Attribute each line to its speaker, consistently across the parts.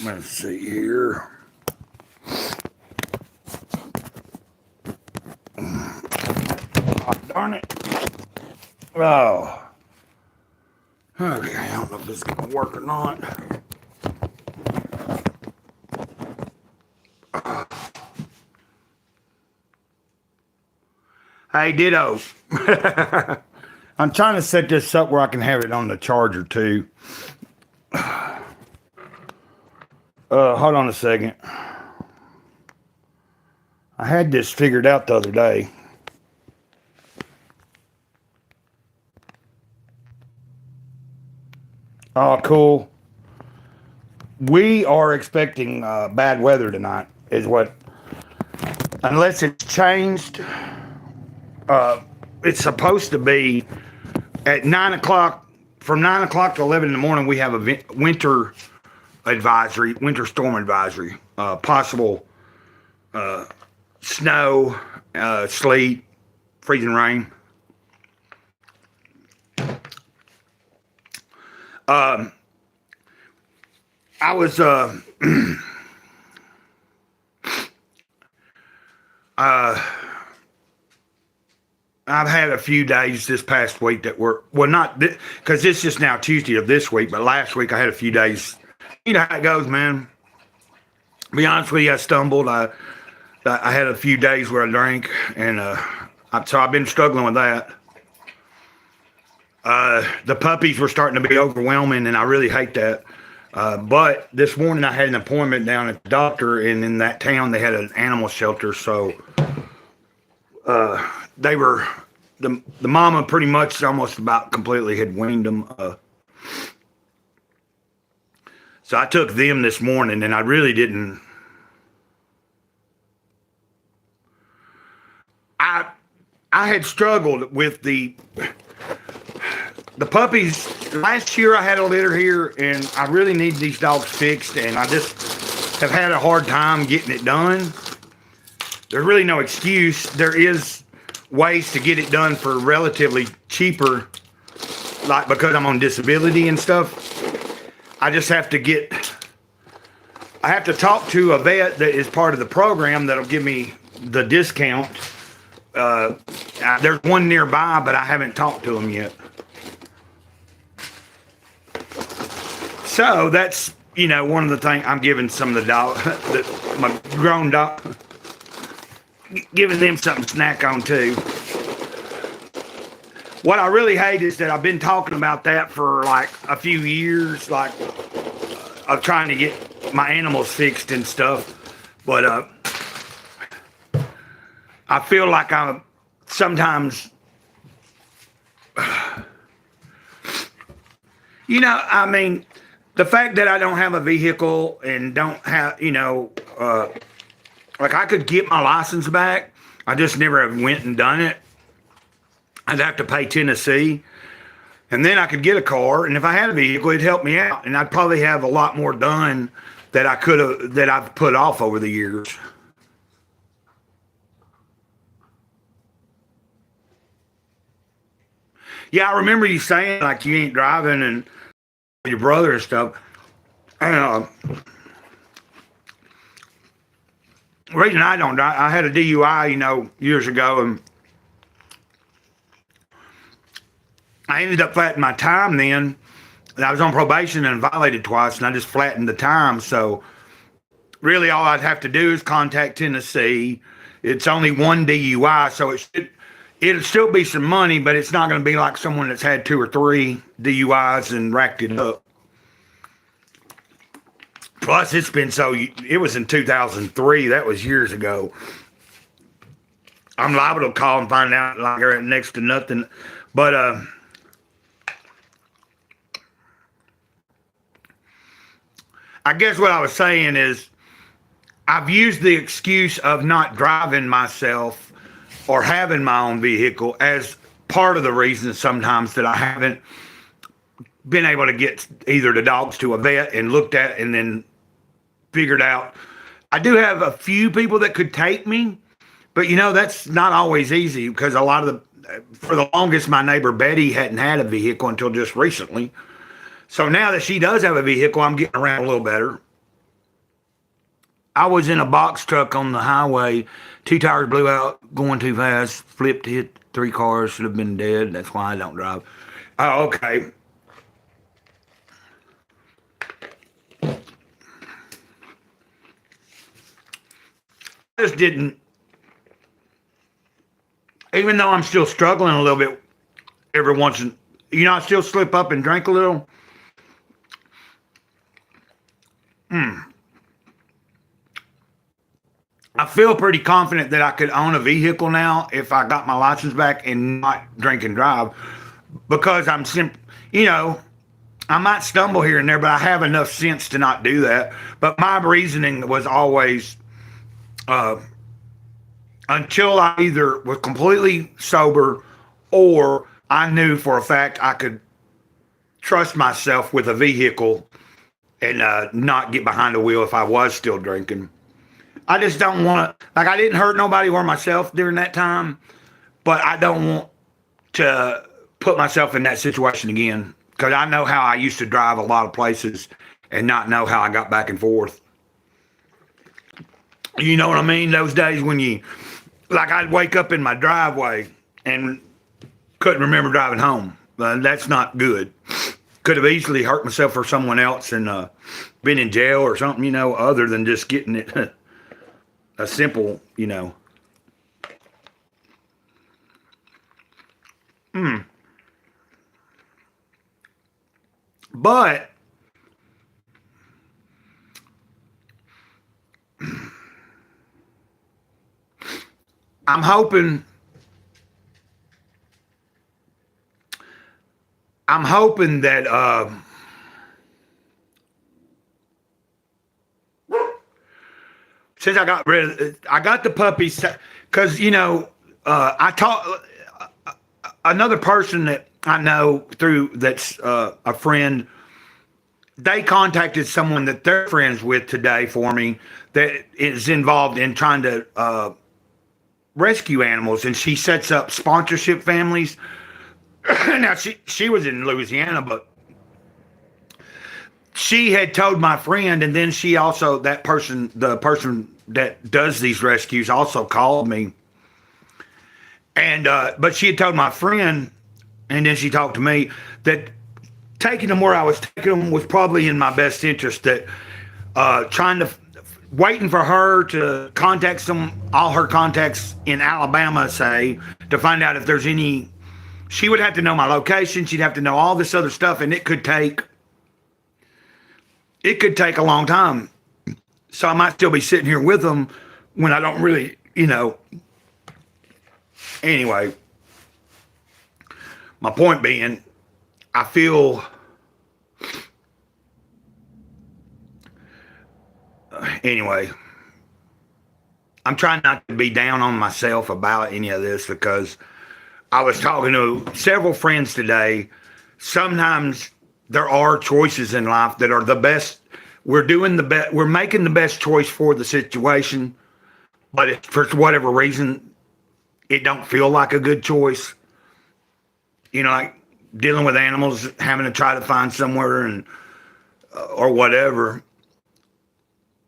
Speaker 1: Let's see here. Oh, darn it. Oh. Okay, I don't know if this is going to work or not. Hey, ditto. I'm trying to set this up where I can have it on the charger too. Hold on a second. I had this figured out the other day. Oh, cool. We are expecting bad weather tonight, is what, unless it's changed, it's supposed to be at 9 o'clock. From 9 o'clock to 11 in the morning, we have a winter advisory, winter storm advisory. Possible snow, sleet, freezing rain. I was I've had a few days this past week that were, well, not because this is now Tuesday of this week, but last week I had a few days. You know how it goes, man. To be honest with you, I stumbled. I had a few days where I drank, and so I've been struggling with that. The puppies were starting to be overwhelming, and I really hate that. But this morning I had an appointment down at the doctor, and in that town they had an animal shelter, so they were, the mama pretty much almost about completely had weaned them. So I took them this morning, and I really didn't. I had struggled with the puppies. Last year I had a litter here, and I really need these dogs fixed, and I just have had a hard time getting it done. There's really no excuse. There is ways to get it done for relatively cheaper, like because I'm on disability and stuff. I just have to I have to talk to a vet that is part of the program that'll give me the discount. There's one nearby, but I haven't talked to him yet. So that's, one of the things I'm giving some of the dog, my grown dog, giving them something to snack on too. What I really hate is that I've been talking about that for like a few years, like of trying to get my animals fixed and stuff. But I feel like I'm sometimes, the fact that I don't have a vehicle and don't have, like I could get my license back. I just never have went and done it. I'd have to pay Tennessee, and then I could get a car. And if I had a vehicle, it'd help me out, and I'd probably have a lot more done that I've put off over the years. Yeah, I remember you saying like you ain't driving and your brother and stuff. And the reason I don't drive, I had a DUI, years ago, and I ended up flattening my time then. And I was on probation and violated twice, and I just flattened the time. So really all I'd have to do is contact Tennessee. It's only one DUI, so it'll still be some money, but it's not going to be like someone that's had 2 or 3 DUIs and racked it up. Plus, it was in 2003. That was years ago. I'm liable to call and find out like they're at next to nothing. But I guess what I was saying is I've used the excuse of not driving myself or having my own vehicle as part of the reason sometimes that I haven't been able to get either the dogs to a vet and looked at and then figured out. I do have a few people that could take me, but that's not always easy because for the longest, my neighbor Betty hadn't had a vehicle until just recently. So now that she does have a vehicle, I'm getting around a little better. I was in a box truck on the highway. Two tires blew out going too fast. Flipped, hit three cars. Should have been dead. That's why I don't drive. Oh, okay. I just didn't. Even though I'm still struggling a little bit every once in, I still slip up and drink a little. I feel pretty confident that I could own a vehicle now if I got my license back and not drink and drive, because I might stumble here and there, but I have enough sense to not do that. But my reasoning was always, until I either was completely sober or I knew for a fact I could trust myself with a vehicle and not get behind the wheel if I was still drinking. I just don't want to, I didn't hurt nobody or myself during that time, but I don't want to put myself in that situation again, because I know how I used to drive a lot of places and not know how I got back and forth. You know what I mean? Those days when I'd wake up in my driveway and couldn't remember driving home. That's not good. Could have easily hurt myself or someone else and been in jail or something, other than just getting it a simple, But I'm hoping that since I got the puppies, because I taught another person that I know that's a friend. They contacted someone that they're friends with today for me that is involved in trying to rescue animals, and she sets up sponsorship families. Now she was in Louisiana, but she had told my friend, and then she also, the person that does these rescues, also called me, and but she had told my friend, and then she talked to me, that taking them where I was taking them was probably in my best interest. That waiting for her to contact all her contacts in Alabama, say, to find out if there's any. She would have to know my location. She'd have to know all this other stuff, and it could take a long time. So I might still be sitting here with them when I don't really, Anyway, my point being, I feel anyway, I'm trying not to be down on myself about any of this, because I was talking to several friends today. Sometimes there are choices in life that are the best. We're making the best choice for the situation, but for whatever reason, it don't feel like a good choice. Like dealing with animals, having to try to find somewhere or whatever.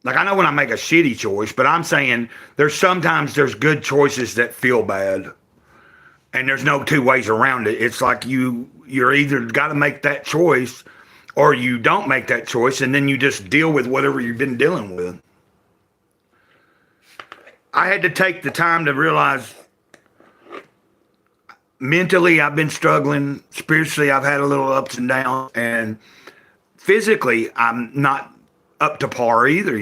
Speaker 1: Like, I know when I make a shitty choice, but I'm saying sometimes there's good choices that feel bad. And there's no two ways around it. It's like you're either got to make that choice or you don't make that choice, and then you just deal with whatever you've been dealing with. I had to take the time to realize mentally I've been struggling. Spiritually, I've had a little ups and downs. And physically, I'm not up to par either,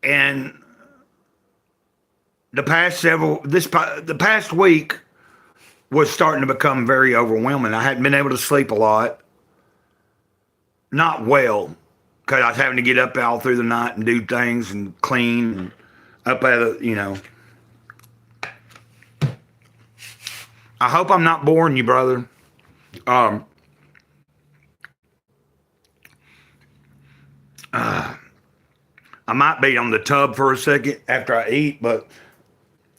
Speaker 1: And the past week was starting to become very overwhelming. I hadn't been able to sleep a lot. Not well, because I was having to get up all through the night and do things and clean and up at I hope I'm not boring you, brother. I might be on the tub for a second after I eat, but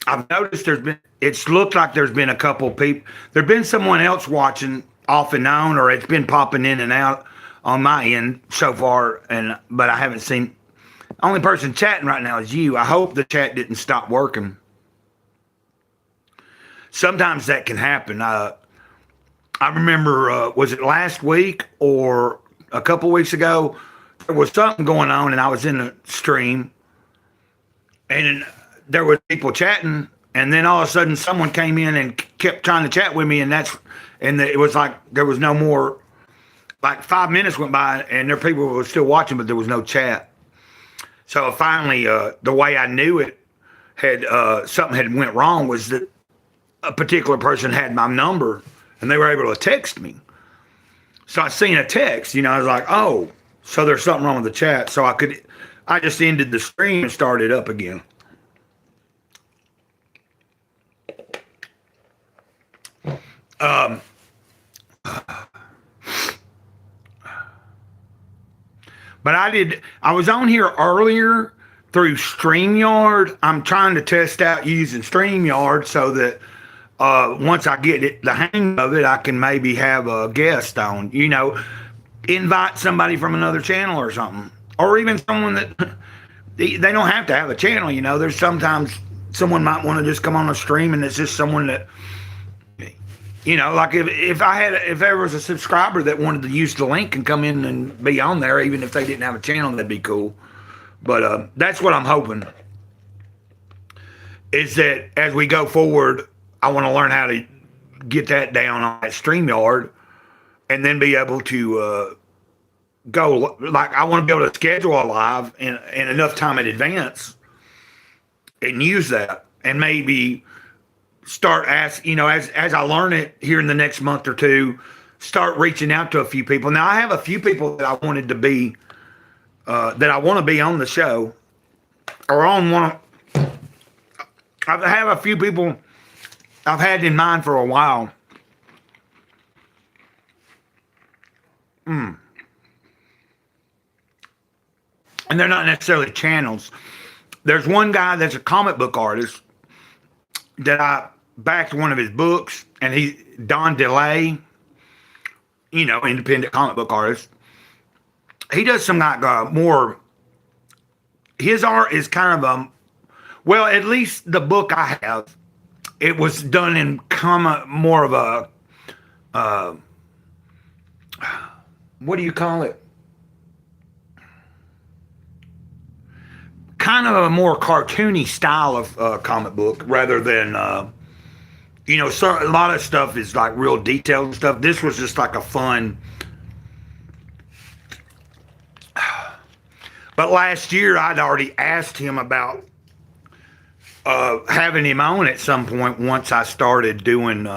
Speaker 1: I've noticed it's looked like there's been a couple people. There's been someone else watching off and on, or it's been popping in and out on my end so far, but I haven't seen Only person chatting right now is you. I hope the chat didn't stop working. Sometimes that can happen. I remember, was it last week or a couple weeks ago? There was something going on, and I was in the stream, and there were people chatting, and then all of a sudden, someone came in and kept trying to chat with me, and it was like there was no more. Like 5 minutes went by, and there people were still watching, but there was no chat. So finally, the way I knew it had something had went wrong was that a particular person had my number, and they were able to text me. So I seen a text, I was like, oh, so there's something wrong with the chat. So I just ended the stream and started up again. But I was on here earlier through StreamYard. I'm trying to test out using StreamYard so that once I get the hang of it, I can maybe have a guest on, invite somebody from another channel or something. Or even someone that, they don't have to have a channel, There's sometimes someone might want to just come on a stream and it's just someone that, like if there was a subscriber that wanted to use the link and come in and be on there, even if they didn't have a channel, that'd be cool. But that's what I'm hoping, is that as we go forward, I want to learn how to get that down on that StreamYard, and then be able to go, like, I want to be able to schedule a live in enough time in advance and use that, and maybe start asking, as I learn it here in the next month or two, start reaching out to a few people. Now, I have a few people that I wanted to be, that I want to be on the show, or on one. I have a few people I've had in mind for a while. And they're not necessarily channels. There's one guy that's a comic book artist that I backed one of his books, and Don DeLay, independent comic book artist. He does some like more, his art is kind of well, at least the book I have, it was done in more of a, what do you call it? Kind of a more cartoony style of comic book, rather than, a lot of stuff is like real detailed stuff. This was just like a fun. But last year, I'd already asked him about having him on at some point once I started doing,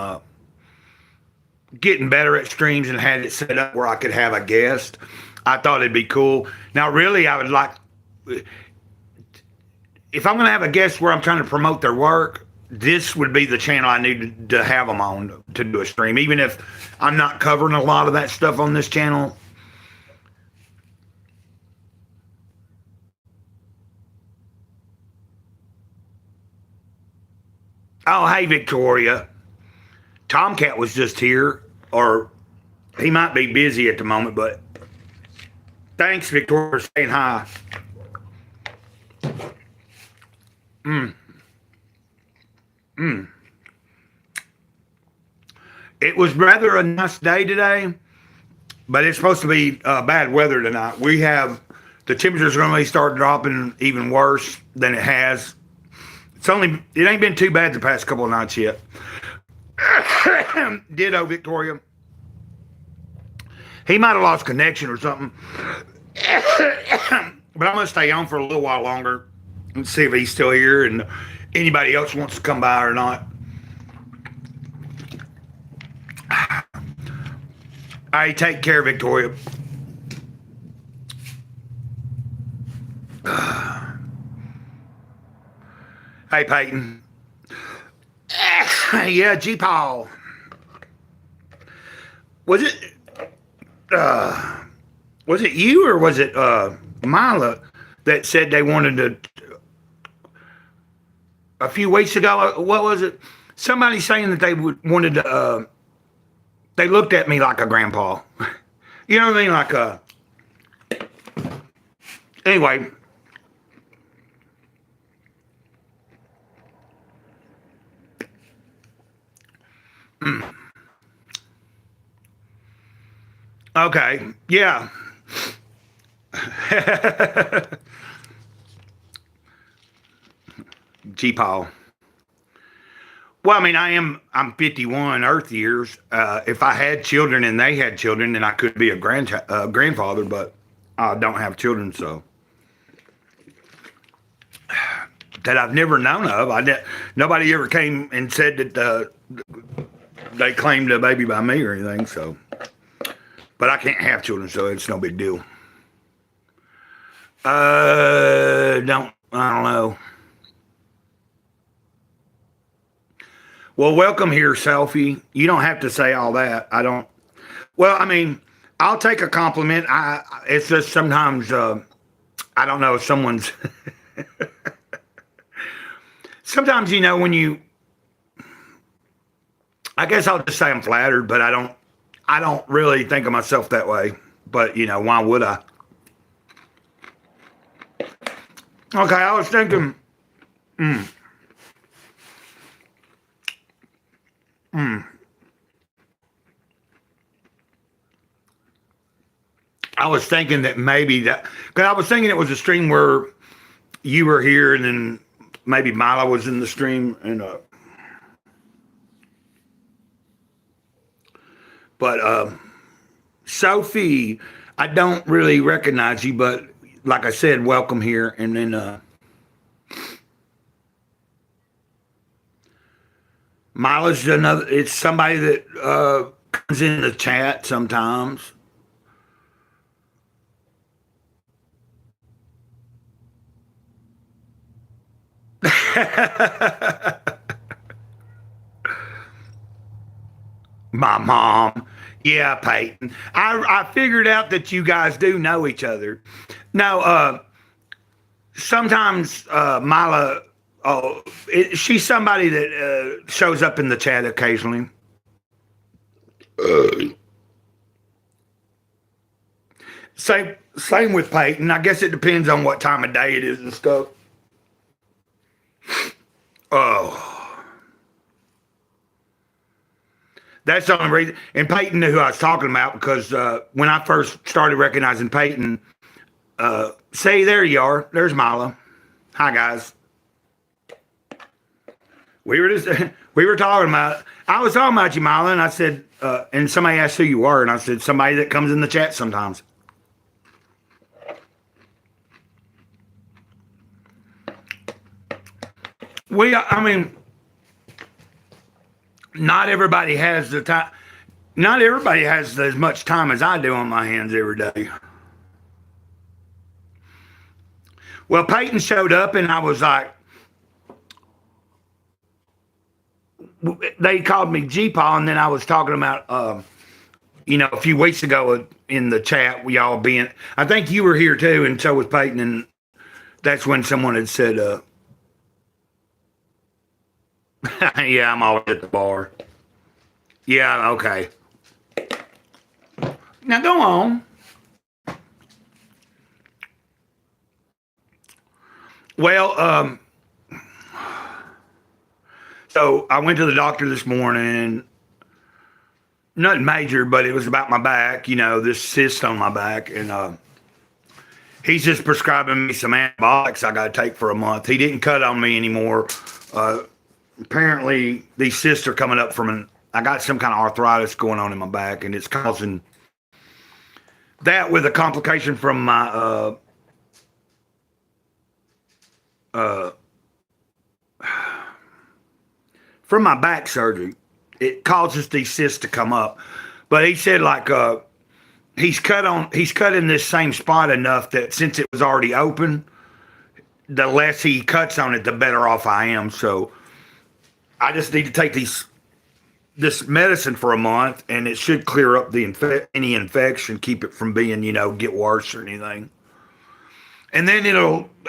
Speaker 1: getting better at streams and had it set up where I could have a guest. I thought it'd be cool. Now, really, I would like, if I'm going to have a guest where I'm trying to promote their work, this would be the channel I need to have them on to do a stream, even if I'm not covering a lot of that stuff on this channel. Oh, hey, Victoria. Tomcat was just here, or he might be busy at the moment, but thanks, Victoria, for saying hi. It was rather a nice day today, but it's supposed to be bad weather tonight. The temperatures are going to start dropping even worse than it has. It ain't been too bad the past couple of nights yet. Ditto, Victoria. He might have lost connection or something. But I'm going to stay on for a little while longer and see if he's still here and anybody else wants to come by or not. All right, take care, Victoria. Hey, Peyton. Yeah, G-Paul. Was it you or was it Mila that said they wanted to, a few weeks ago, what was it? Somebody saying that they wanted to, they looked at me like a grandpa. You know what I mean? Anyway, Okay. Yeah. G Paul. Well, I mean, I'm 51 Earth years. If I had children and they had children, then I could be a grandfather, but I don't have children, so that I've never known of. Nobody ever came and said that they claimed a baby by me or anything. So, but I can't have children, so it's no big deal. Don't I don't know. Well, welcome here, selfie. You don't have to say all that. I don't. Well, I mean, I'll take a compliment. It's just sometimes I don't know if someone's. Sometimes when you. I guess I'll just say I'm flattered, but I don't. I don't really think of myself that way. But why would I? Okay, I was thinking. I was thinking that maybe that because I was thinking it was a stream where you were here and then maybe Milo was in the stream and but Sophie, I don't really recognize you, but like I said, welcome here. And then Milo's another. It's somebody that comes in the chat sometimes. My mom. Yeah, Peyton. I figured out that you guys do know each other. No, sometimes Mila, she's somebody that shows up in the chat occasionally. Same with Peyton. I guess it depends on what time of day it is and stuff. Oh. That's the only reason. And Peyton knew who I was talking about because when I first started recognizing Peyton, say there you are. There's Mila. Hi guys. We were talking about. I was talking about you, Mila, and I said, and somebody asked who you were, and I said somebody that comes in the chat sometimes. I mean. Not everybody has the time. Not everybody has as much time as I do on my hands every day. Well, Peyton showed up, and I was like, they called me G-Paw, and then I was talking about, a few weeks ago in the chat, we all being, I think you were here too, and so was Peyton, and that's when someone had said, yeah, I'm always at the bar. Yeah, okay. Now go on. Well, so I went to the doctor this morning. Nothing major, but it was about my back, this cyst on my back. And he's just prescribing me some antibiotics I got to take for a month. He didn't cut on me anymore. Apparently these cysts are coming up from I got some kind of arthritis going on in my back, and it's causing that with a complication from my from my back surgery. It causes these cysts to come up. But he said he's cut in this same spot enough that since it was already open, the less he cuts on it, the better off I am. So I just need to take this medicine for a month, and it should clear up any infection, keep it from being, get worse or anything. And then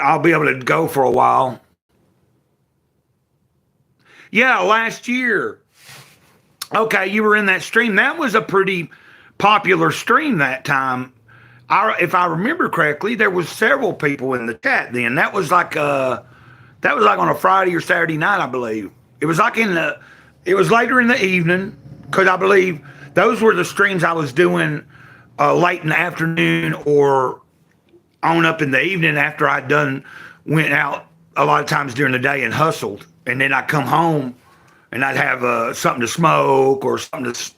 Speaker 1: I'll be able to go for a while. Yeah, last year. Okay, you were in that stream. That was a pretty popular stream that time. If I remember correctly, there was several people in the chat then. That was like on a Friday or Saturday night, I believe. It was like it was later in the evening, because I believe those were the streams I was doing late in the afternoon or on up in the evening after went out a lot of times during the day and hustled. And then I'd come home and I'd have something to smoke or something to,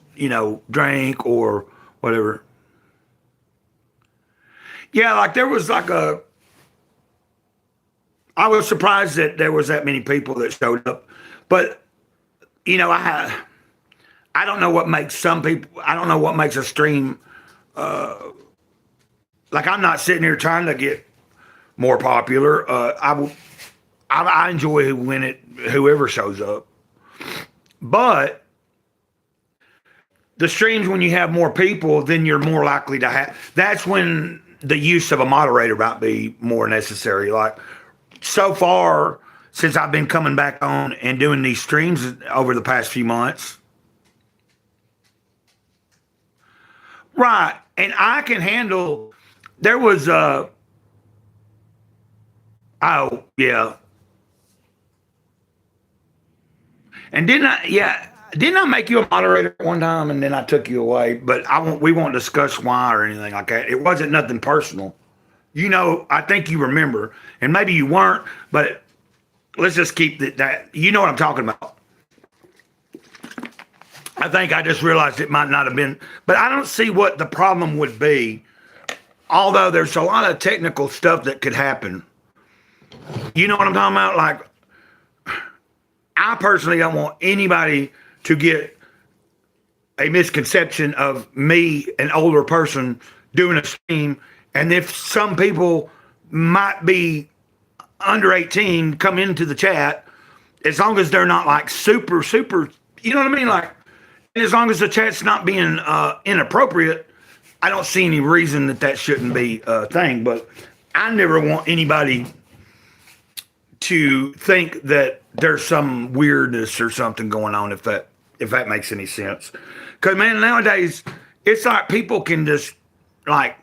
Speaker 1: drink or whatever. Yeah, like there was I was surprised that there was that many people that showed up. But, I don't know what makes some people, I don't know what makes a stream, like I'm not sitting here trying to get more popular. I enjoy whoever shows up. But the streams, when you have more people, then you're more likely to that's when the use of a moderator might be more necessary. Like so far, since I've been coming back on and doing these streams over the past few months. Right. And I can handle, there was, oh, yeah. And didn't I make you a moderator one time and then I took you away? But we won't discuss why or anything like that. It wasn't nothing personal. I think you remember, and maybe you weren't, but let's just keep that. You know what I'm talking about. I think I just realized it might not have been, but I don't see what the problem would be. Although there's a lot of technical stuff that could happen. You know what I'm talking about? Like, I personally don't want anybody to get a misconception of me, an older person, doing a stream. And if some people might be under 18 come into the chat, as long as they're not like super, you know what I mean? Like, and as long as the chat's not being inappropriate, I don't see any reason that shouldn't be a thing. But I never want anybody to think that there's some weirdness or something going on, if that makes any sense. Because, man, nowadays, it's like people can just, like,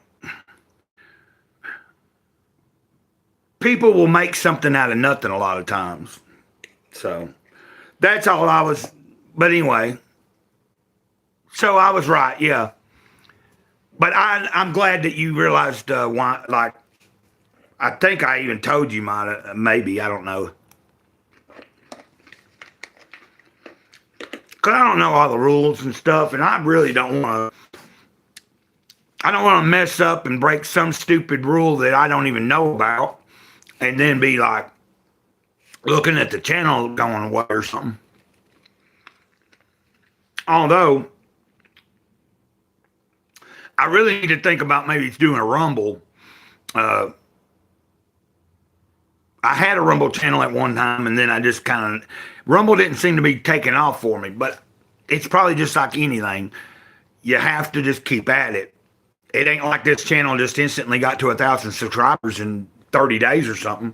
Speaker 1: people will make something out of nothing a lot of times. So, that's all I was, but anyway. So, I was right, yeah. But I'm glad that you realized why, like, I think I even told you maybe, I don't know. Because I don't know all the rules and stuff, and I really don't want to mess up and break some stupid rule that I don't even know about, and then be like, looking at the channel going away or something. Although, I really need to think about maybe doing a Rumble. I had a Rumble channel at one time, and then I just kind of, Rumble didn't seem to be taking off for me, but it's probably just like anything. You have to just keep at it. It ain't like this channel just instantly got to 1,000 subscribers in 30 days or something.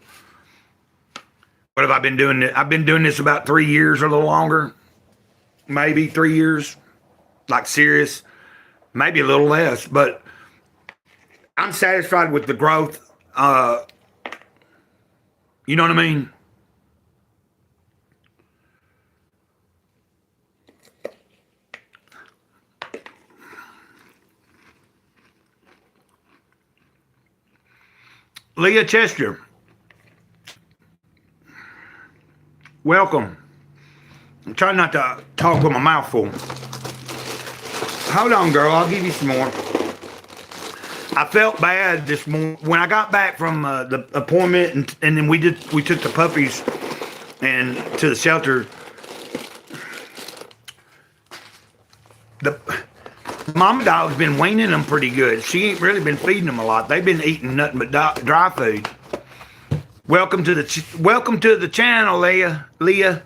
Speaker 1: What have I been doing? I've been doing this about 3 years or a little longer. Maybe 3 years. Like serious. Maybe a little less, but I'm satisfied with the growth. You know what I mean? Leah Chester, welcome. I'm trying not to talk with my mouth full. Hold on, girl. I'll give you some more. I felt bad this morning when I got back from the appointment, and then we took the puppies and to the shelter. The mama dog's been weaning them pretty good. She ain't really been feeding them a lot. They've been eating nothing but dry food. Welcome to the channel, Leah.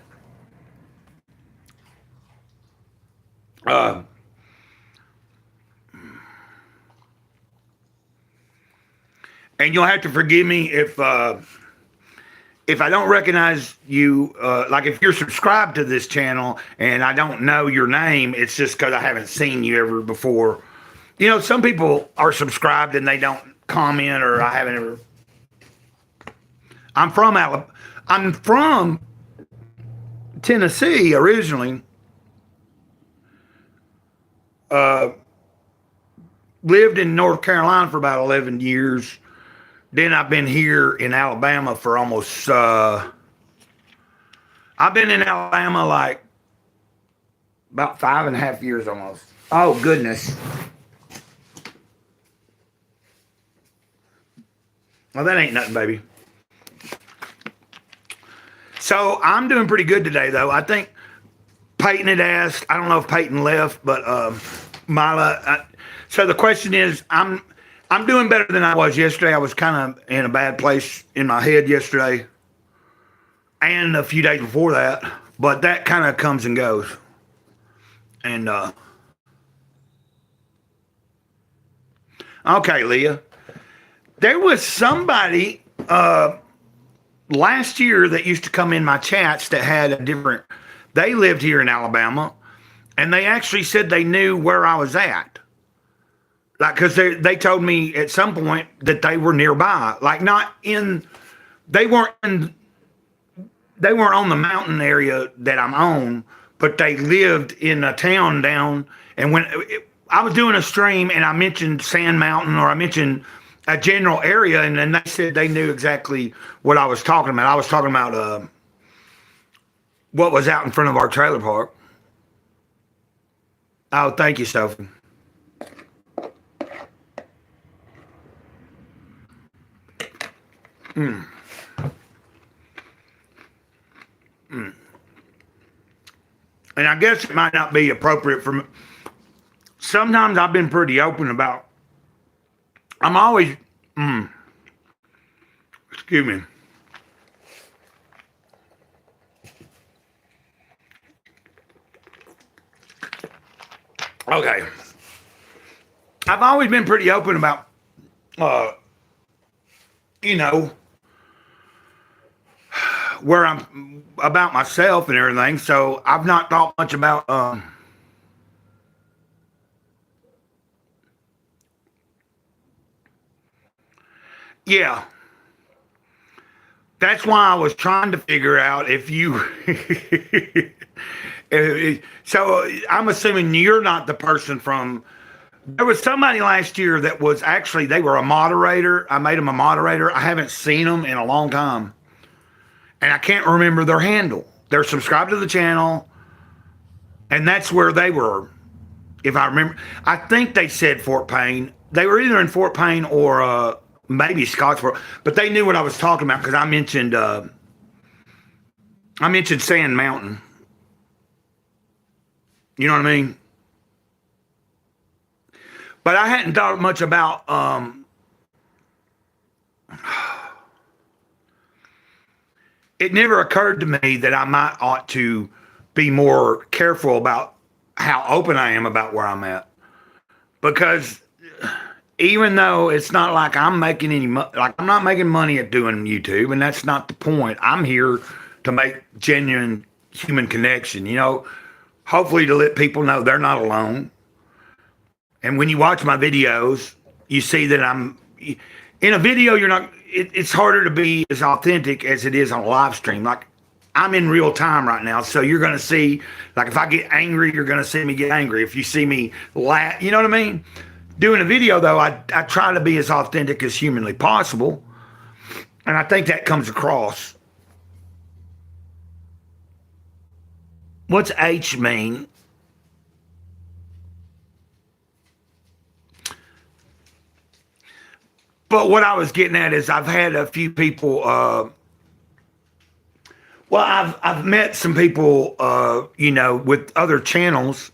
Speaker 1: And you'll have to forgive me if I don't recognize you, like if you're subscribed to this channel and I don't know your name, it's just because I haven't seen you ever before. You know, some people are subscribed and they don't comment, or I haven't ever. I'm from Tennessee originally, Uh, lived in North Carolina for about 11 years. Then I've been here in Alabama for almost, I've been in Alabama like about 5.5 years almost. Oh, goodness. Well, that ain't nothing, baby. So I'm doing pretty good today, though. I think Peyton had asked. I don't know if Peyton left, but Mila. So the question is, I'm doing better than I was yesterday. I was kind of in a bad place in my head yesterday, and a few days before that. But that kind of comes and goes. And okay, Leah, there was somebody last year that used to come in my chats that had a different. They lived here in Alabama, and they actually said they knew where I was at. Like, because they told me at some point that they were nearby. Like, not in, they weren't in, they weren't on the mountain area that I'm on, but they lived in a town down. And when I was doing a stream and I mentioned Sand Mountain, or I mentioned a general area, and then they said they knew exactly what I was talking about. I was talking about what was out in front of our trailer park. Oh, thank you, Sophie. Mm. Mm. And I guess it might not be appropriate for me. Sometimes I've been pretty open about, I'm always, excuse me. Okay. I've always been pretty open about, uh, you know, where I'm about myself and everything. So I've not thought much about, yeah. That's why I was trying to figure out if you. So I'm assuming you're not the person from. There was somebody last year that was actually, they were a moderator. I made them a moderator. I haven't seen them in a long time. And I can't remember their handle. They're subscribed to the channel. And that's where they were. If I remember, I think they said Fort Payne. They were either in Fort Payne or maybe Scottsboro. But they knew what I was talking about because I mentioned Sand Mountain. You know what I mean? But I hadn't thought much about it never occurred to me that I might ought to be more careful about how open I am about where I'm at. Because even though it's not like I'm making any like I'm not making money at doing YouTube, and that's not the point. I'm here to make genuine human connection, hopefully to let people know they're not alone. And when you watch my videos, you see that I'm in a video. You're not. It's harder to be as authentic as it is on a live stream. Like I'm in real time right now, so you're going to see. Like if I get angry, you're going to see me get angry. If you see me laugh, you know what I mean. Doing a video though, I try to be as authentic as humanly possible, and I think that comes across. What's H mean? But what I was getting at is I've had a few people. Well, I've met some people, with other channels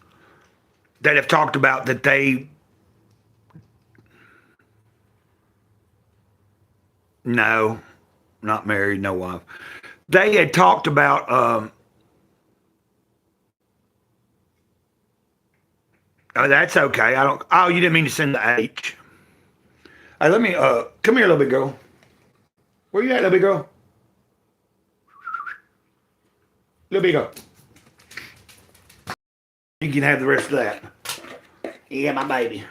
Speaker 1: that have talked about that they. No, not married, no wife. They had talked about. Oh, that's okay. I don't. Oh, you didn't mean to send the H. Hey, let me. Come here, little big girl. Where you at, little big girl? Little big girl. You can have the rest of that. Yeah, my baby.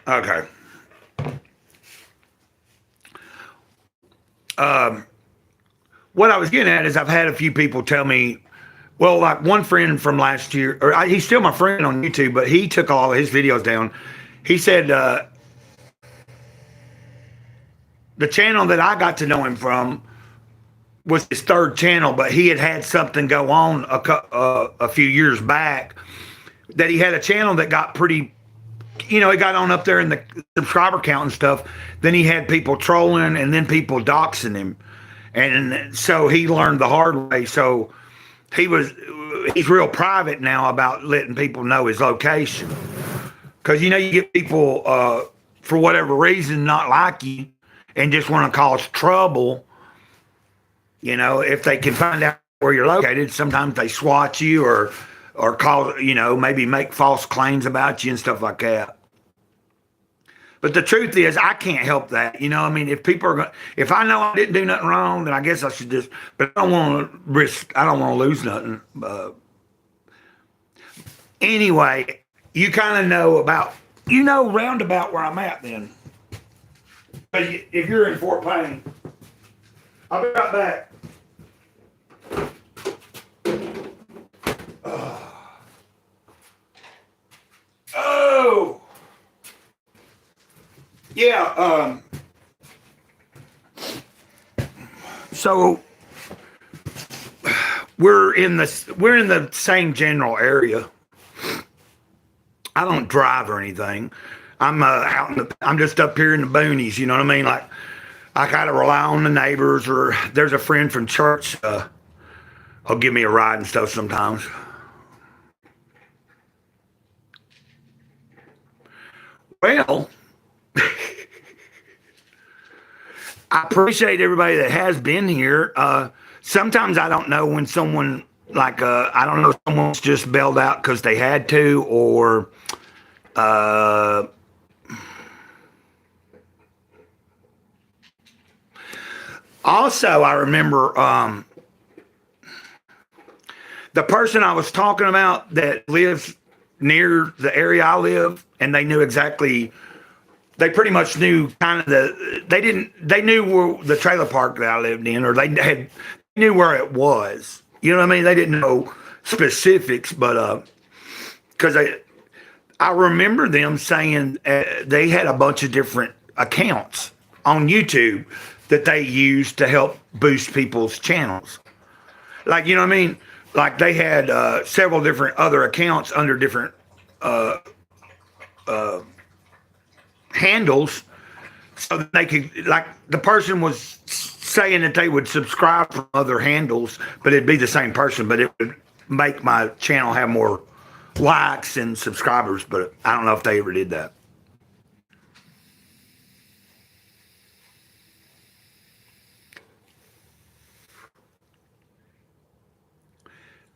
Speaker 1: Okay. What I was getting at is I've had a few people tell me, Well, like one friend from last year, he's still my friend on YouTube, but he took all of his videos down. He said the channel that I got to know him from was his third channel, but he had something go on a few years back that he had a channel that got pretty, it got on up there in the subscriber count and stuff. Then he had people trolling and then people doxing him. And so he learned the hard way. So he's real private now about letting people know his location. Because, you get people, for whatever reason, not like you and just want to cause trouble. If they can find out where you're located, sometimes they swat you or call, maybe make false claims about you and stuff like that. But the truth is, I can't help that. If people are if I know I didn't do nothing wrong, then I guess I should just, but I don't want to lose nothing. Anyway, you kind of know about, roundabout where I'm at then. But if you're in Fort Payne, I'll be right back. Oh, yeah. So we're in the same general area. I don't drive or anything. I'm I'm just up here in the boonies. You know what I mean? Like I gotta rely on the neighbors, or there's a friend from church. Will give me a ride and stuff sometimes. Well, I appreciate everybody that has been here. Sometimes I don't know when someone, I don't know if someone's just bailed out because they had to, or also I remember the person I was talking about that lives near the area I live, and they knew exactly, they pretty much knew kind of they knew where the trailer park that I lived in, or they knew where it was. You know what I mean? They didn't know specifics, but because I remember them saying they had a bunch of different accounts on YouTube that they used to help boost people's channels. Like, you know what I mean? Like they had several different other accounts under different handles, so that they could, like, the person was saying that they would subscribe from other handles, but it'd be the same person, but it would make my channel have more likes and subscribers. But I don't know if they ever did that.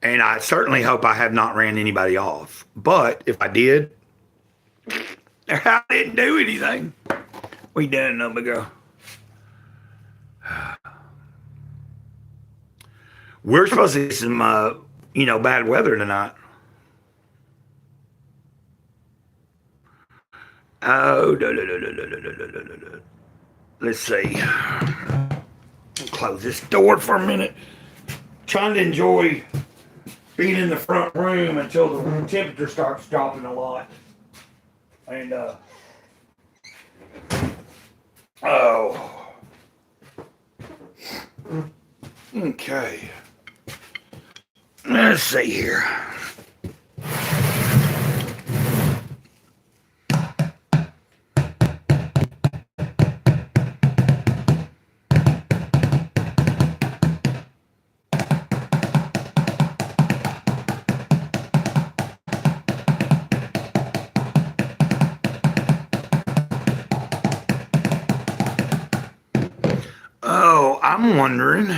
Speaker 1: And I certainly hope I have not ran anybody off. But if I did, I didn't do anything. We done a number ago. We're supposed to get some, bad weather tonight. Oh, no. Let's see. Close this door for a minute. Trying to enjoy being in the front room until the temperature starts dropping a lot. And, okay. Let's see here. Oh, I'm wondering.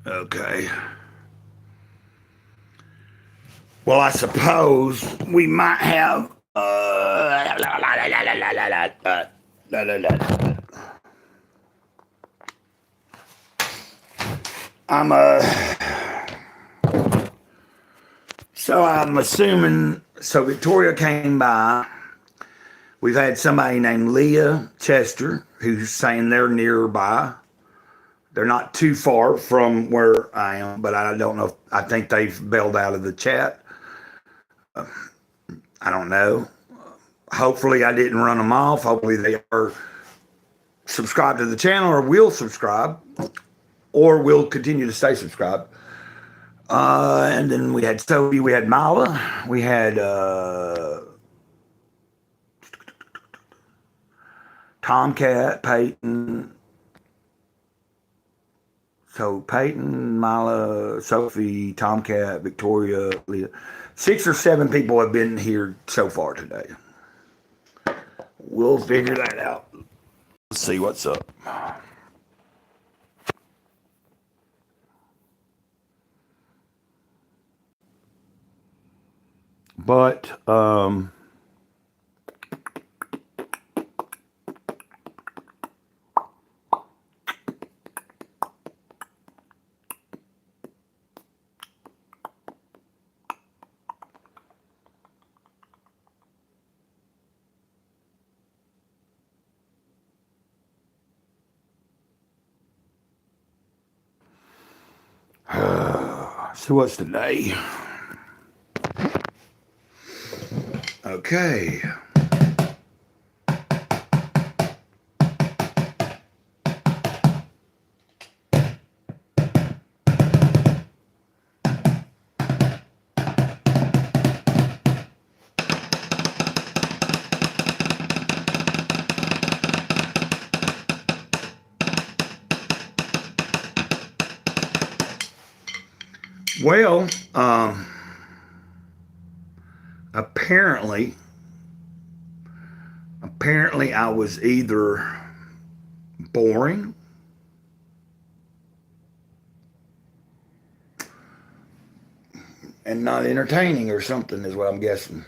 Speaker 1: Okay. Well, I suppose we might have Da, da, da, da. So I'm assuming, so Victoria came by. We've had somebody named Leah Chester who's saying they're nearby. They're not too far from where I am, but I don't know. I think they've bailed out of the chat. I don't know. Hopefully I didn't run them off. Hopefully they are subscribed to the channel or will subscribe or will continue to stay subscribed. And then we had Sophie, we had Mala, we had Tomcat, Peyton. So Peyton, Mala, Sophie, Tomcat, Victoria, Leah. 6 or 7 people have been here so far today. We'll figure that out. Let's see what's up. But so what's today? Okay. Well, apparently I was either boring and not entertaining or something is what I'm guessing.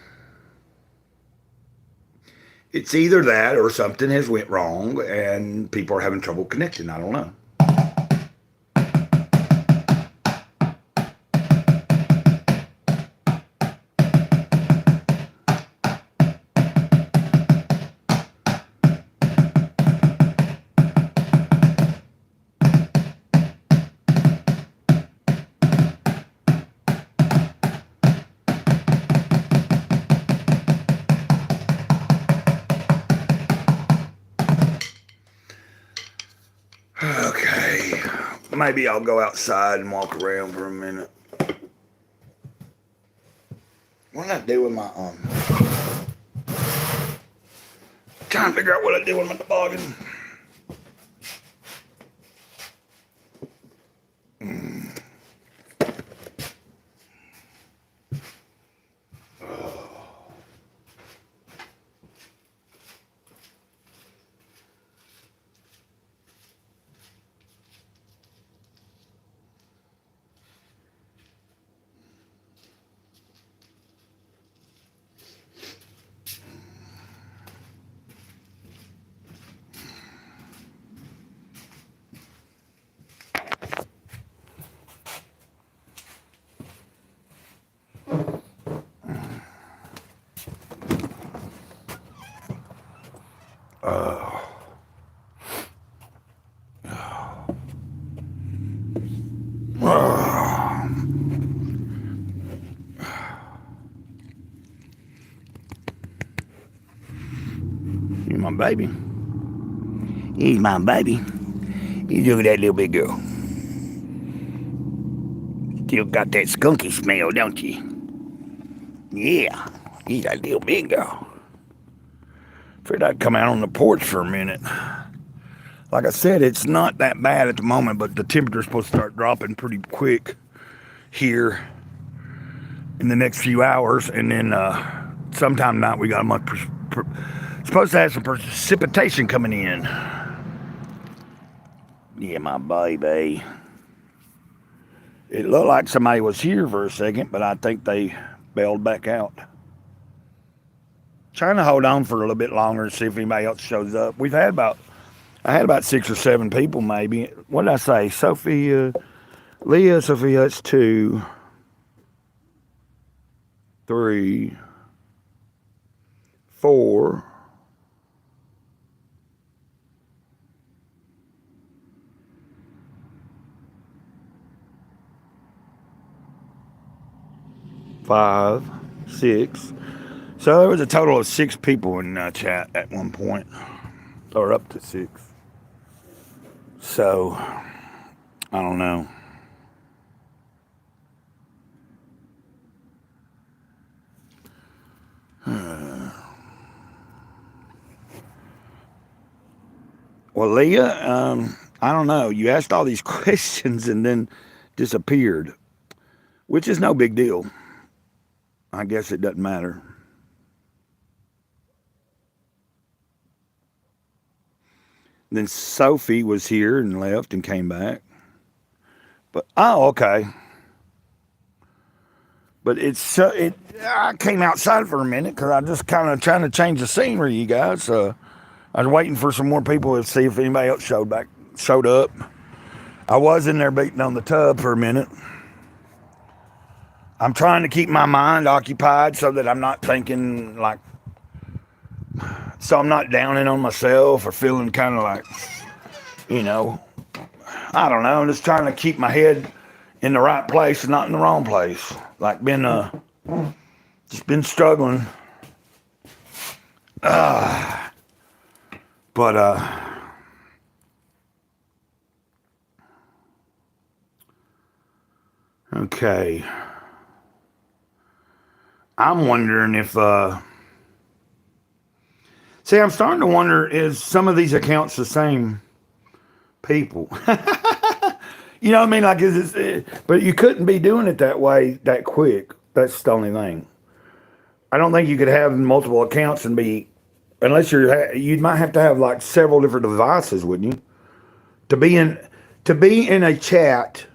Speaker 1: It's either that or something has went wrong and people are having trouble connecting. I don't know. Okay, maybe I'll go outside and walk around for a minute. What did I do with my trying to figure out what I did with my toboggan. He's my baby. He's my baby. You look at that little big girl. Still got that skunky smell, don't you? Yeah, he's a little big girl. Figured I'd come out on the porch for a minute. Like I said, it's not that bad at the moment, but the temperature's supposed to start dropping pretty quick here in the next few hours, and then sometime tonight we got a month supposed to have some precipitation coming in. Yeah, my baby. It looked like somebody was here for a second, but I think they bailed back out. trying to hold on for a little bit longer and see if anybody else shows up. I had about 6 or 7 people maybe. What did I say? Sophia, Leah, Sophia, that's 2, 3, 4. 5, 6. So there was a total of 6 people in chat at one point, or up to 6. So I don't know. Well, Leah, I don't know. You asked all these questions and then disappeared, which is no big deal. I guess it doesn't matter. Then Sophie was here and left and came back. But oh, okay. But I came outside for a minute because I just kind of trying to change the scenery, you guys. I was waiting for some more people to see if anybody else showed up. I was in there beating on the tub for a minute. I'm trying to keep my mind occupied so that I'm not thinking so I'm not downing on myself or feeling kind of like, I don't know. I'm just trying to keep my head in the right place and not in the wrong place. Like just been struggling. Okay. I'm wondering if, I'm starting to wonder, is some of these accounts the same people? You know what I mean? Like, but you couldn't be doing it that way that quick. That's the only thing. I don't think you could have multiple accounts and unless you might have to have like several different devices, wouldn't you? To be in a chat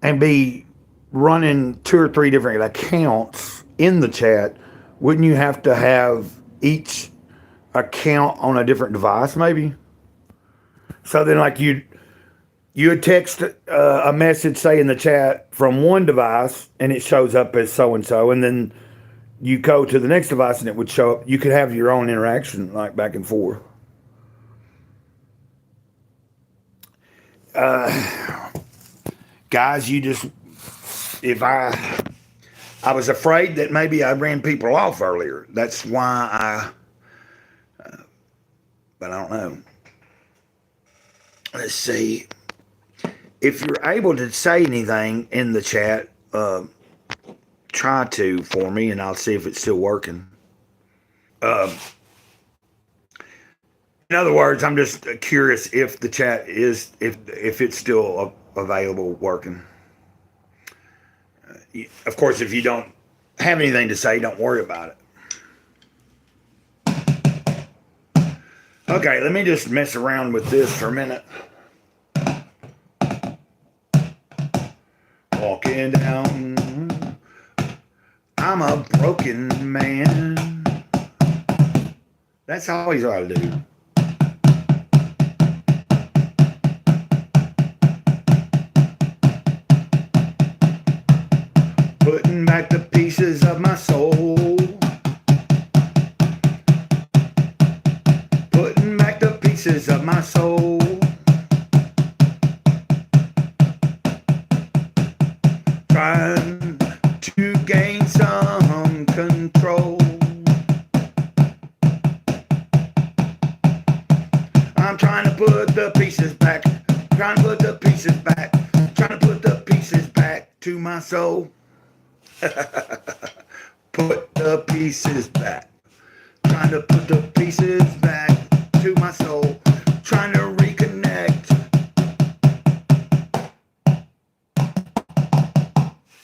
Speaker 1: and be running 2 or 3 different accounts in the chat, wouldn't you have to have each account on a different device maybe? So then like you would text a message, say in the chat from one device and it shows up as so-and-so, and then you go to the next device and it would show up. You could have your own interaction like back and forth. Guys, I was afraid that maybe I ran people off earlier. That's why but I don't know. Let's see. If you're able to say anything in the chat, try to for me, and I'll see if it's still working. In other words, I'm just curious if the chat is, if it's still available, working. Of course, if you don't have anything to say, don't worry about it. Okay, let me just mess around with this for a minute. Walking down, I'm a broken man. That's all he's got to do. Putting back the pieces of my soul. Putting back the pieces of my soul. Trying to gain some control. I'm trying to put the pieces back. Trying to put the pieces back. Trying to put the pieces back to my soul. Put the pieces back. Trying to put the pieces back to my soul. Trying to reconnect.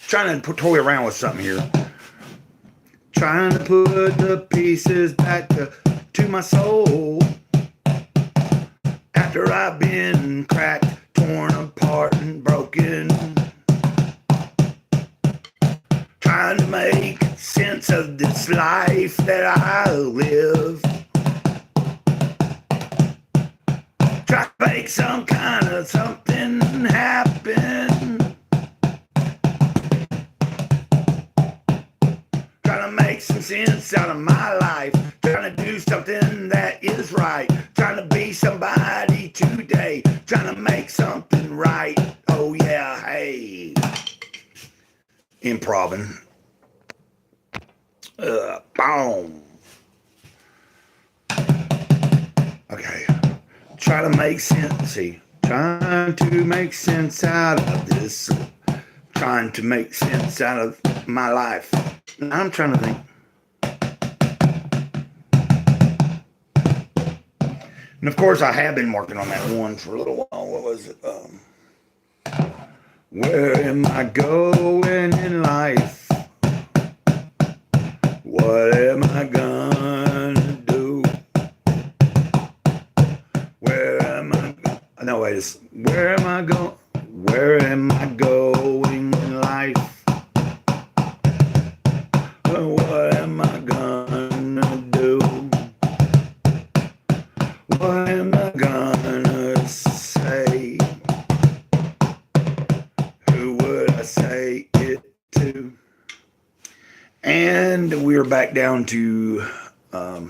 Speaker 1: Trying to toy around with something here. Trying to put the pieces back to my soul. After I've been cracked, torn apart and broken. Trying to make sense sense of this life that I live. Try to make some kind of something happen. Trying to make some sense out of my life. Trying to do something that is right. Trying to be somebody today. Trying to make something right. Oh yeah, hey. Improving. Boom. Okay. Try to make sense. See, trying to make sense out of this. Trying to make sense out of my life. I'm trying to think. And of course, I have been working on that one for a little while. What was it? Where am I going in life? What am I gonna do? Where am I? No, wait. Where am I going? Where am I going in life? What am I gonna do? What am I gonna say? Who would I say it to? And we're back down to, I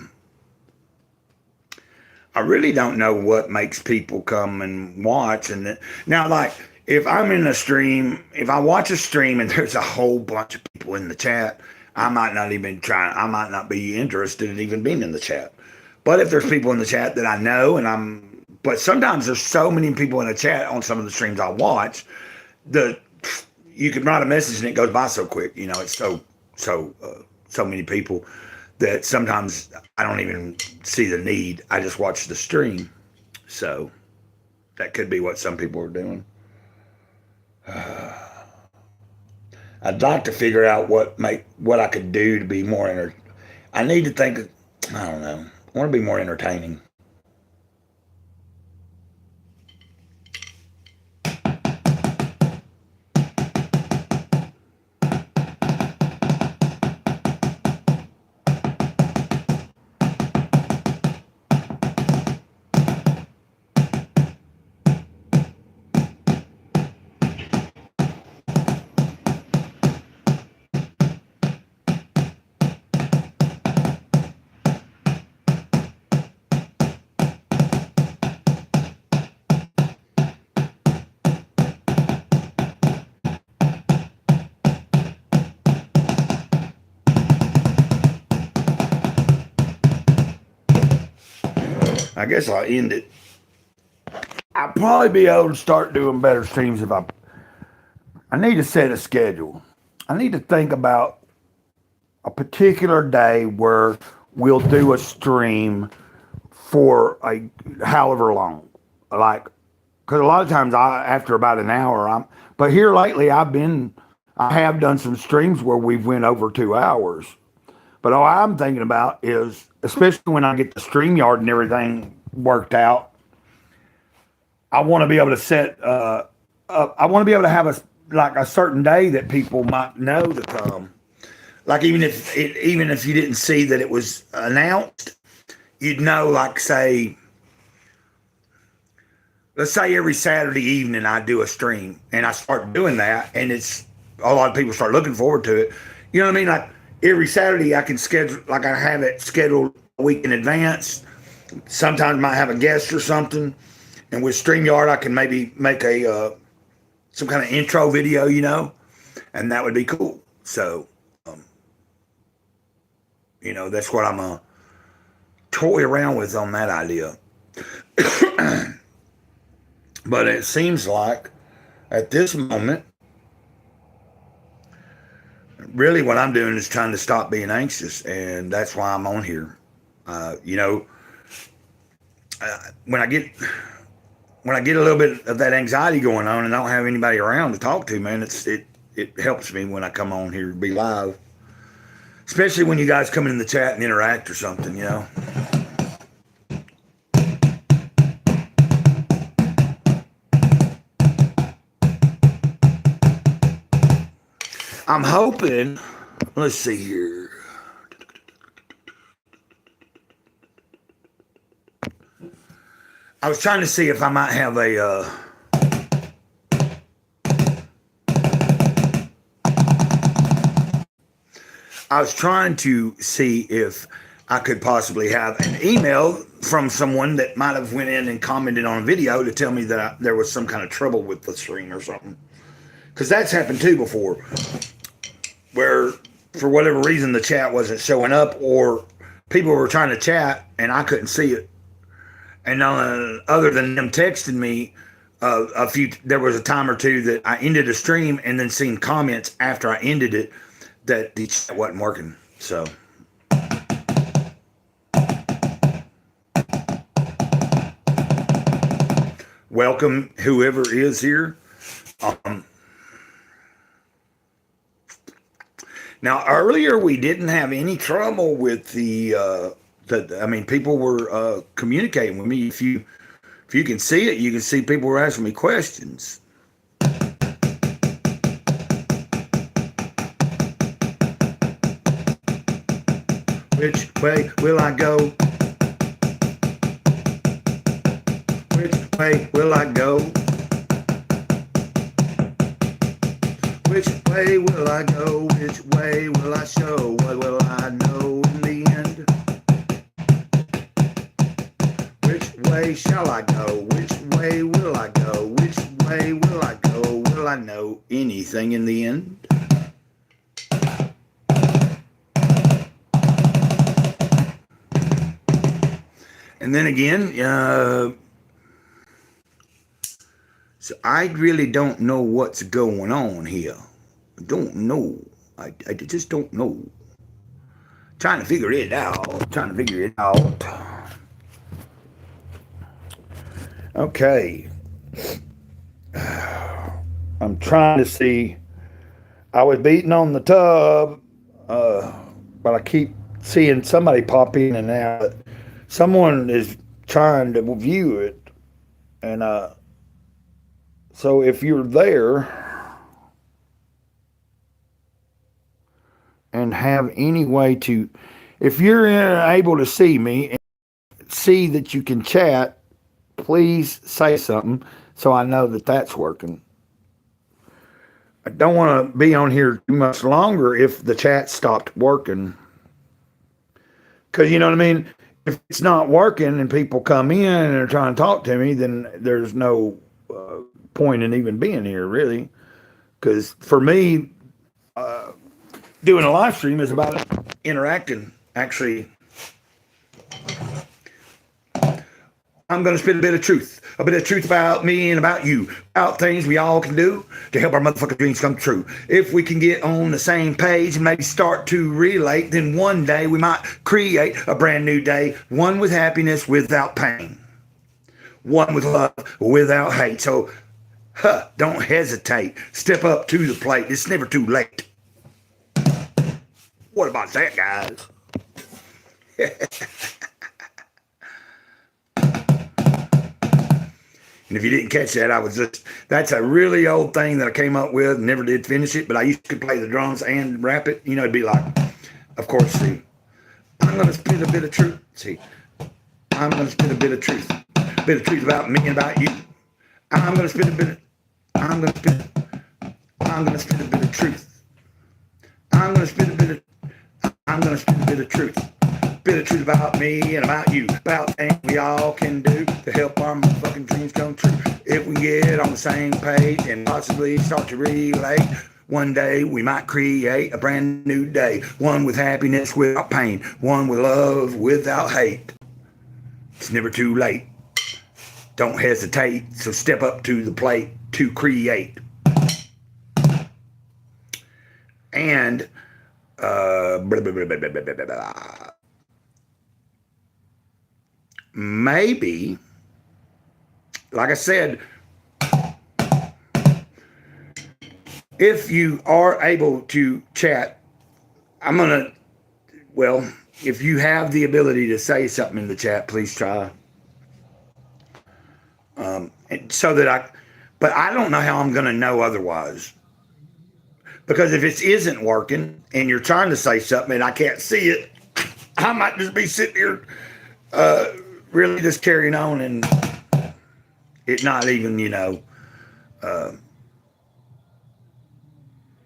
Speaker 1: really don't know what makes people come and watch. And now, like, if I'm in a stream, if I watch a stream and there's a whole bunch of people in the chat, I might not be interested in even being in the chat. But if there's people in the chat that I know but sometimes there's so many people in the chat on some of the streams I watch, you can write a message and it goes by so quick. You know, it's so many people that sometimes I don't even see the need. I just watch the stream. So that could be what some people are doing. I'd like to figure out what I could do to be more I need to think, I don't know. I want to be more entertaining. I guess I'll end it. I'll probably be able to start doing better streams if I need to set a schedule. I need to think about a particular day where we'll do a stream for however long. Like, because a lot of times after about an hour, but here lately I have done some streams where we've went over 2 hours. But all I'm thinking about is, especially when I get the StreamYard and everything worked out, I want to be able to set up. I want to be able to have a certain day that people might know to come. Like even if you didn't see that it was announced, you'd know. Like let's say every Saturday evening I do a stream, and I start doing that, and it's a lot of people start looking forward to it. You know what I mean? Like every Saturday I can schedule, like I have it scheduled a week in advance. Sometimes I might have a guest or something. And with StreamYard, I can maybe make some kind of intro video, you know, and that would be cool. So, that's what I'm going to toy around with on that idea. But it seems like at this moment, really what I'm doing is trying to stop being anxious, and that's why I'm on here. When I get a little bit of that anxiety going on and I don't have anybody around to talk to, man, it helps me when I come on here to be live. Especially when you guys come in the chat and interact or something, you know. I'm hoping, let's see here. I was trying to see if I might have I was trying to see if I could possibly have an email from someone that might have went in and commented on a video to tell me that there was some kind of trouble with the stream or something. Because that's happened too before, where for whatever reason the chat wasn't showing up, or people were trying to chat and I couldn't see it. And other than them texting me, there was a time or two that I ended a stream and then seen comments after I ended it that the chat wasn't working. So, welcome whoever is here. Now, earlier we didn't have any trouble with people were communicating with me. If you can see it, you can see people were asking me questions. Which way will I go? Which way will I go? Which way will I go? Which way will I show? What will I know in the end? Which way shall I go? Which way will I go? Which way will I go? Will I know anything in the end? And then again, so I really don't know what's going on here. I don't know. I just don't know. Trying to figure it out. Okay. I'm trying to see. I was beating on the tub, but I keep seeing somebody pop in and out. Someone is trying to view it, and so if you're there and have any way to, if you're able to see me and see that you can chat, please say something so I know that that's working. I don't want to be on here too much longer if the chat stopped working, because you know what I mean. If it's not working and people come in and are trying to talk to me, then there's no point in even being here, really. Because for me, doing a live stream is about interacting. Actually, I'm going to spit a bit of truth about me and about you, about things we all can do to help our motherfucking dreams come true. If we can get on the same page and maybe start to relate, then one day we might create a brand new day, one with happiness without pain, one with love without hate. So, don't hesitate. Step up to the plate. It's never too late. What about that, guys? And if you didn't catch that, that's a really old thing that I came up with, never did finish it, but I used to play the drums and rap it. You know, it'd be like, of course, see, I'm going to spit a bit of truth. See, I'm going to spit a bit of truth about me and about you. I'm going to spit a bit of truth. I'm going to spit a bit of truth. Bit of truth about me and about you, about things we all can do to help our motherfucking dreams come true. If we get on the same page and possibly start to relate, one day we might create a brand new day, one with happiness without pain, one with love without hate. It's never too late. Don't hesitate, so step up to the plate to create. And maybe, like I said, if you are able to chat, if you have the ability to say something in the chat, please try. But I don't know how I'm going to know otherwise. Because if it isn't working and you're trying to say something and I can't see it, I might just be sitting here really just carrying on and it not even,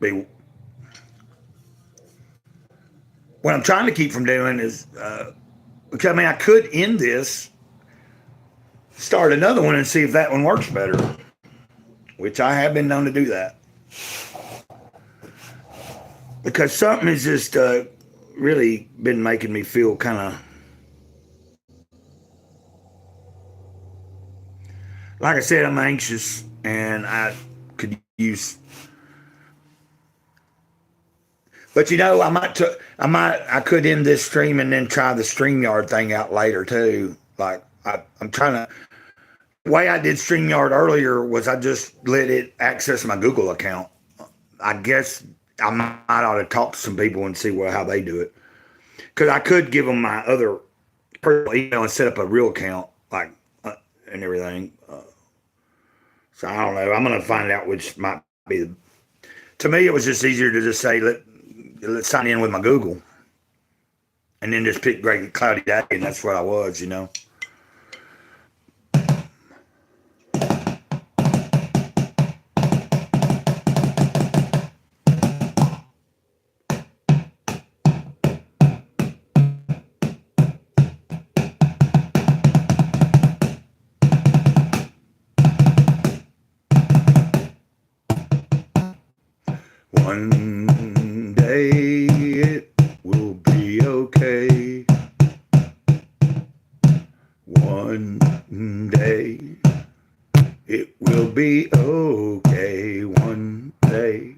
Speaker 1: be. What I'm trying to keep from doing is, because I mean, I could end this, start another one, and see if that one works better, which I have been known to do that. Because something has just really been making me feel kind of, like I said, I'm anxious, and I could use. But I could end this stream and then try the StreamYard thing out later too. Like I'm trying to. The way I did StreamYard earlier was I just let it access my Google account. I guess I might ought to talk to some people and see how they do it. Because I could give them my other personal email and set up a real account, like and everything. So I don't know. I'm gonna find out which might be the. To me, it was just easier to just say let's sign in with my Google, and then just pick Greycloudyday, and that's what I was, One day it will be okay. One day it will be okay. One day.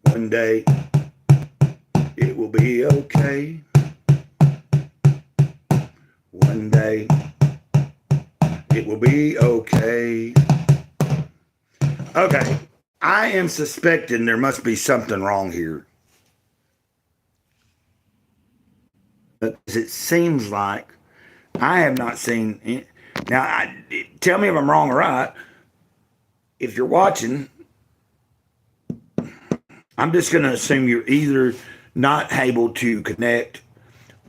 Speaker 1: One day it will be okay. One day it will be okay. Okay, I am suspecting there must be something wrong here. Because it seems like I have not seen it. Now, tell me if I'm wrong or right. If you're watching, I'm just going to assume you're either not able to connect,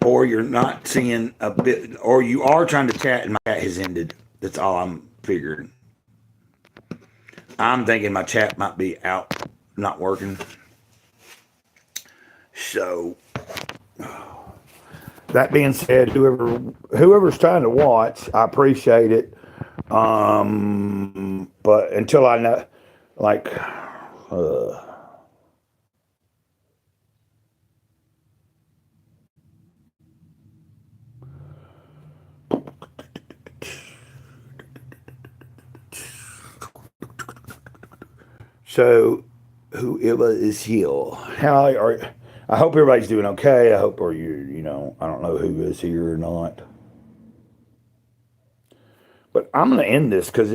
Speaker 1: or you're not seeing a bit, or you are trying to chat and my chat has ended. That's all I'm figuring. I'm thinking my chat might be out, not working. So, that being said, whoever's trying to watch, I appreciate it. But until I know, like, so whoever is here, how are? I hope everybody's doing okay. I hope, or I don't know who is here or not. But I'm going to end this because